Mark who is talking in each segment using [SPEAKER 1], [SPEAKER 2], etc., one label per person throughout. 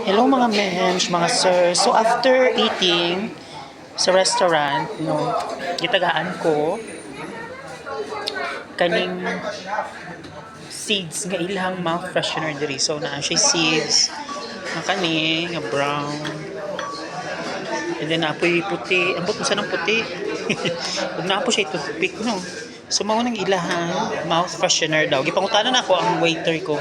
[SPEAKER 1] Hello mga mems, mga sir. So after eating sa restaurant, gitagaan ko kaning seeds nga ilang mouth freshener diri. So naa siya seeds nga kani nga brown. And then naapoy puti. Ambot mo sa ng puti. Huwag na po siya toothpick, no? So mao nang ilahan mouth freshener daw. Gipangutanan ako ang waiter ko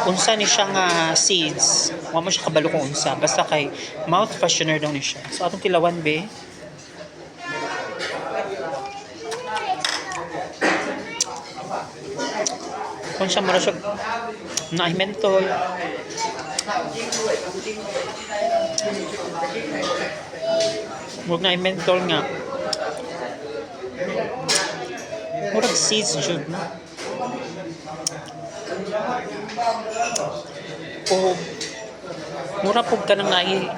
[SPEAKER 1] unsa ni siya nga seeds. Wa mo siya kabalo kung unsa. Basta kay mouth freshener daw ni siya. So atong tilawan be. Kung siya mara siya na mentol. Huwag na mentol nga. Murag seeds jud no. O mura pug ka nang nai.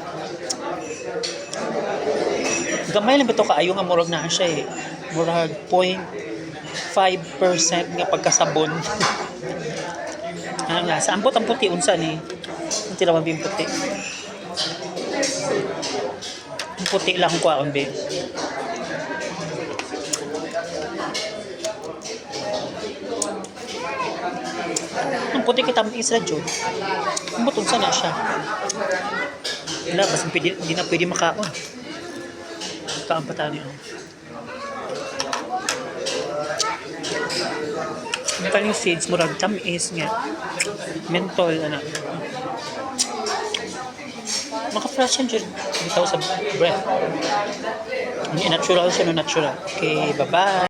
[SPEAKER 1] Gamay lang ba to kaayo nga murag na siya eh. Murag 0.5% nga pagkasabon. Anong lasa? Ambot ang puti unsa ni? Ang tilawan bin puti. Ang puti lang ko aon be. Ang puti kita ang isla jud. Ang butong sana siya. Wala, basta hindi na pwede makaon. Kaon pa tayo niyo. Ang kaling seeds, murag tamis nga. Mentol, ano. Maka-fresh yan dyan. Bitaw sa breath. Natural siya, no? Natural. Okay, bye-bye.